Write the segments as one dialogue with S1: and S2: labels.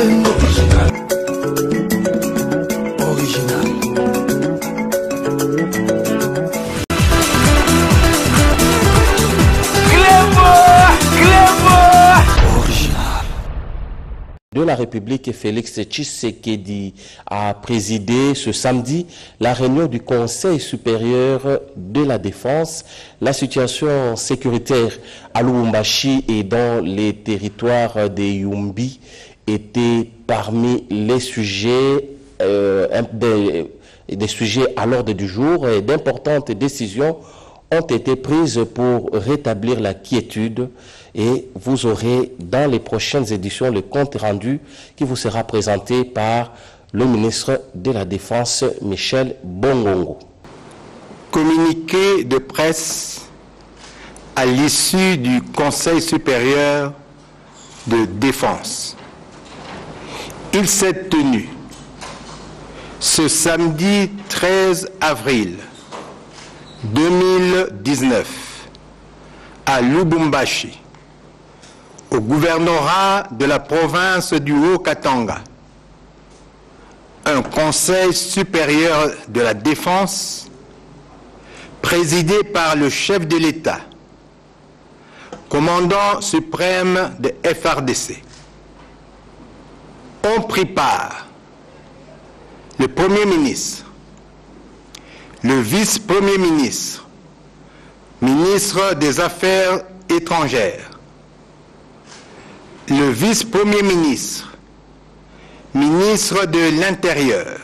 S1: De la République, Félix Tshisekedi a présidé ce samedi la réunion du Conseil supérieur de la défense. La situation sécuritaire à Lubumbashi et dans les territoires de Yumbi était parmi les sujets, des sujets à l'ordre du jour. Et d'importantes décisions ont été prises pour rétablir la quiétude. Et vous aurez dans les prochaines éditions le compte rendu qui vous sera présenté par le ministre de la Défense, Michel Bongongo.
S2: Communiqué de presse à l'issue du Conseil supérieur de défense. Il s'est tenu ce samedi 13 avril 2019 à Lubumbashi, au gouvernorat de la province du Haut-Katanga, un conseil supérieur de la défense présidé par le chef de l'État, commandant suprême de FARDC. Ont pris part le Premier ministre, le vice-premier ministre, ministre des Affaires étrangères, le vice-premier ministre, ministre de l'Intérieur,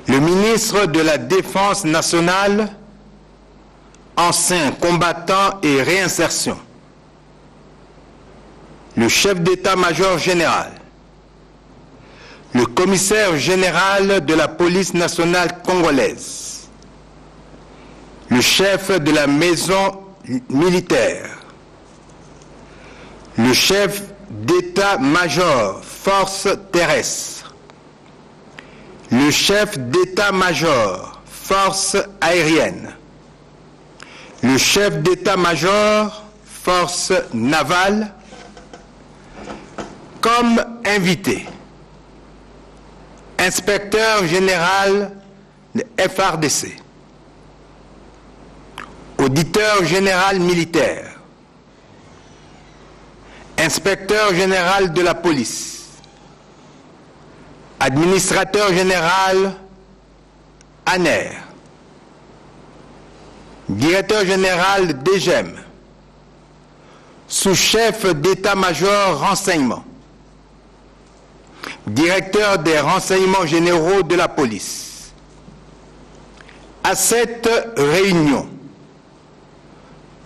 S2: le ministre de la Défense nationale, ancien combattant et réinsertion, le chef d'état-major général, le commissaire général de la police nationale congolaise, le chef de la maison militaire, le chef d'état-major forces terrestres, le chef d'état-major forces aériennes, le chef d'état-major forces navales, comme invité, inspecteur général de FARDC, auditeur général militaire, inspecteur général de la police, administrateur général ANER, directeur général DGEM, sous-chef d'état-major renseignement, directeur des renseignements généraux de la police. À cette réunion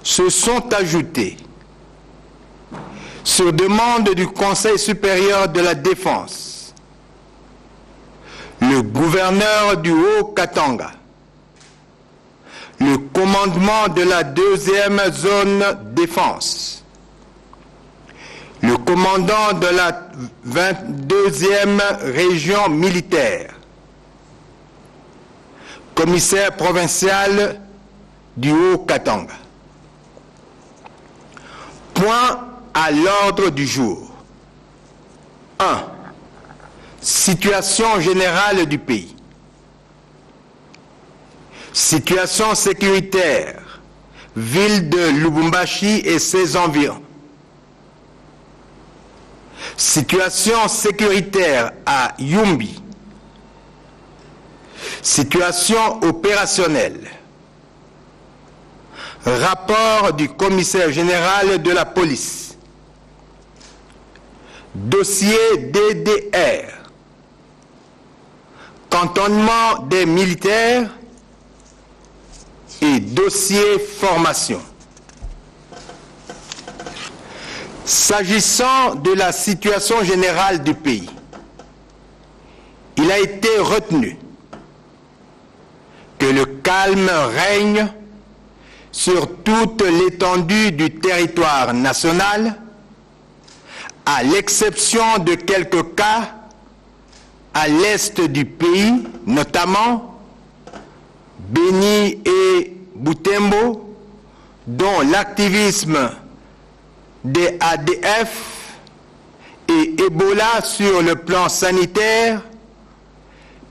S2: se sont ajoutés, sur demande du Conseil supérieur de la défense, le gouverneur du Haut-Katanga, le commandement de la 2e zone défense, le commandant de la 22e région militaire, commissaire provincial du Haut-Katanga. Point à l'ordre du jour. 1. Situation générale du pays. Situation sécuritaire, ville de Lubumbashi et ses environs. Situation sécuritaire à Yumbi. Situation opérationnelle. Rapport du commissaire général de la police. Dossier DDR. Cantonnement des militaires et dossier formation. S'agissant de la situation générale du pays, il a été retenu que le calme règne sur toute l'étendue du territoire national, à l'exception de quelques cas à l'est du pays, notamment Beni et Butembo, dont l'activisme des ADF et Ebola sur le plan sanitaire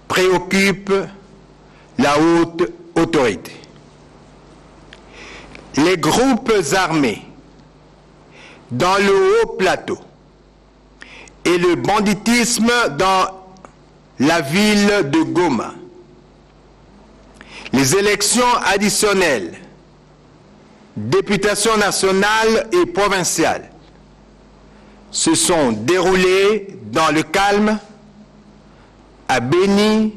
S2: préoccupe la haute autorité. Les groupes armés dans le haut plateau et le banditisme dans la ville de Goma, les élections additionnelles, députation nationale et provinciale, se sont déroulées dans le calme à Beni,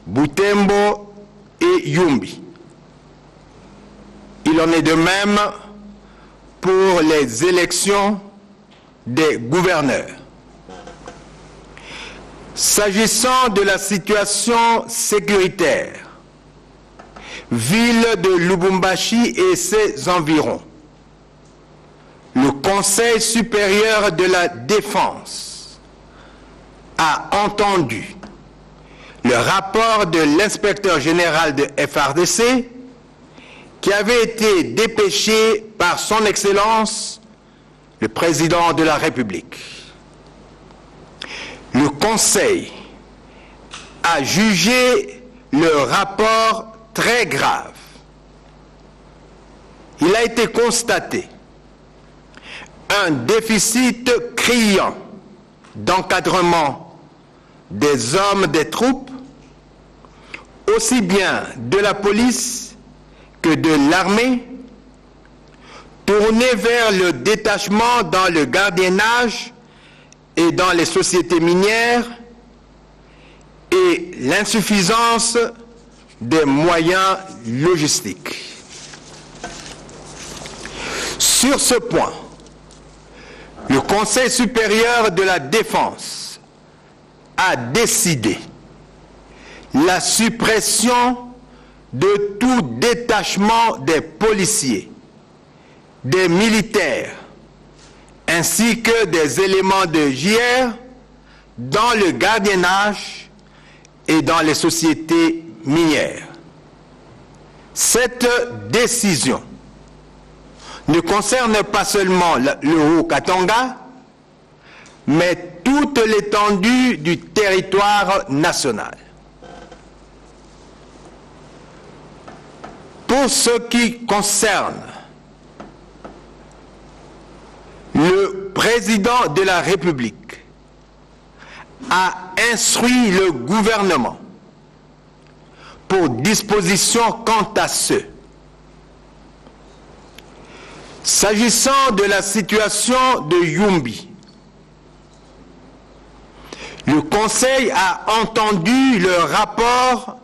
S2: Butembo et Yumbi. Il en est de même pour les élections des gouverneurs. S'agissant de la situation sécuritaire, ville de Lubumbashi et ses environs, le Conseil supérieur de la défense a entendu le rapport de l'inspecteur général de FARDC qui avait été dépêché par son Excellence le Président de la République. Le Conseil a jugé le rapport très grave. Il a été constaté un déficit criant d'encadrement des hommes des troupes, aussi bien de la police que de l'armée, tourné vers le détachement dans le gardiennage et dans les sociétés minières, et l'insuffisance des moyens logistiques. Sur ce point, le Conseil supérieur de la défense a décidé la suppression de tout détachement des policiers, des militaires, ainsi que des éléments de JR dans le gardiennage et dans les sociétés minières. Cette décision ne concerne pas seulement le Haut-Katanga, mais toute l'étendue du territoire national. Pour ce qui concerne le président de la République, a instruit le gouvernement pour disposition quant à ceux. S'agissant de la situation de Yumbi, le Conseil a entendu le rapport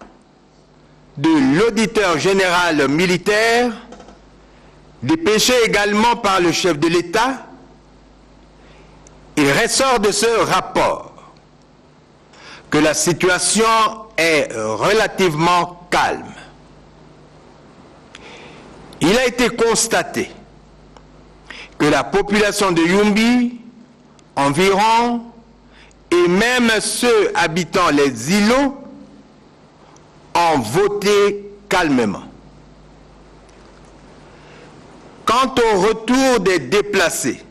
S2: de l'auditeur général militaire, dépêché également par le chef de l'État. Il ressort de ce rapport que la situation est relativement calme. Il a été constaté que la population de Yumbi, environ, et même ceux habitant les îlots, ont voté calmement. Quant au retour des déplacés,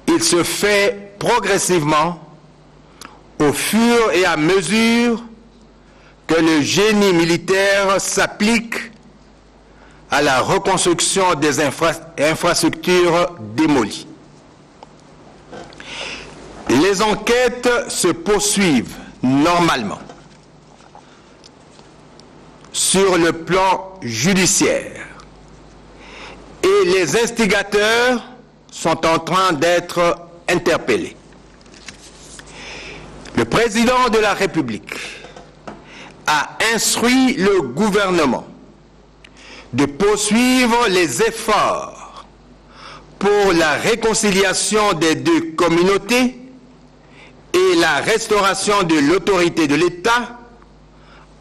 S2: il se fait progressivement au fur et à mesure que le génie militaire s'applique à la reconstruction des infrastructures démolies. Les enquêtes se poursuivent normalement sur le plan judiciaire et les instigateurs sont en train d'être interpellés. Le président de la République a instruit le gouvernement de poursuivre les efforts pour la réconciliation des deux communautés et la restauration de l'autorité de l'État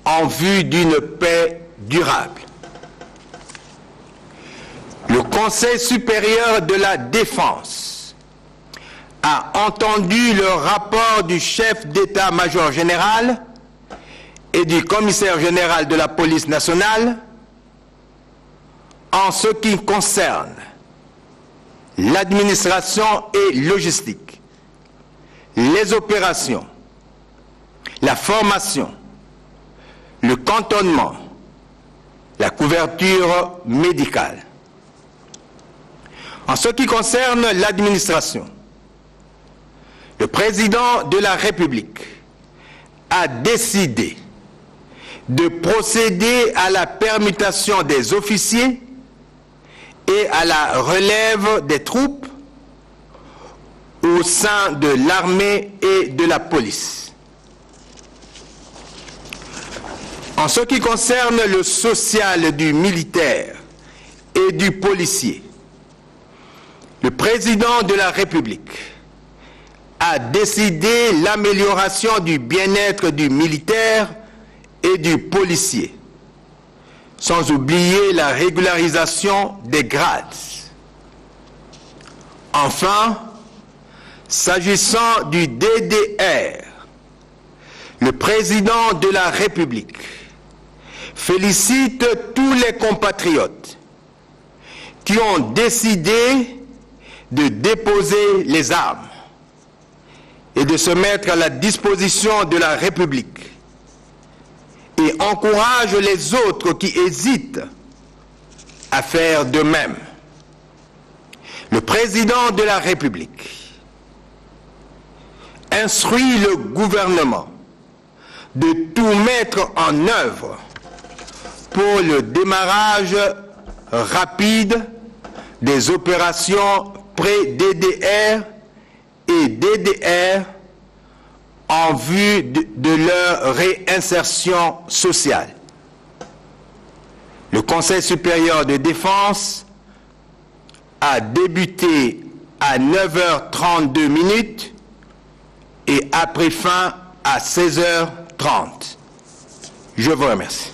S2: en vue d'une paix durable. Le Conseil supérieur de la défense a entendu le rapport du chef d'état-major général et du commissaire général de la police nationale en ce qui concerne l'administration et logistique, les opérations, la formation, le cantonnement, la couverture médicale. En ce qui concerne l'administration, le président de la République a décidé de procéder à la permutation des officiers et à la relève des troupes au sein de l'armée et de la police. En ce qui concerne le social du militaire et du policier, le président de la République a décidé l'amélioration du bien-être du militaire et du policier, sans oublier la régularisation des grades. Enfin, s'agissant du DDR, le président de la République félicite tous les compatriotes qui ont décidé de déposer les armes et de se mettre à la disposition de la République, et encourage les autres qui hésitent à faire de même. Le président de la République instruit le gouvernement de tout mettre en œuvre pour le démarrage rapide des opérations pré-DDR et DDR en vue de leur réinsertion sociale. Le Conseil supérieur de défense a débuté à 9h32 et a pris fin à 16h30. Je vous remercie.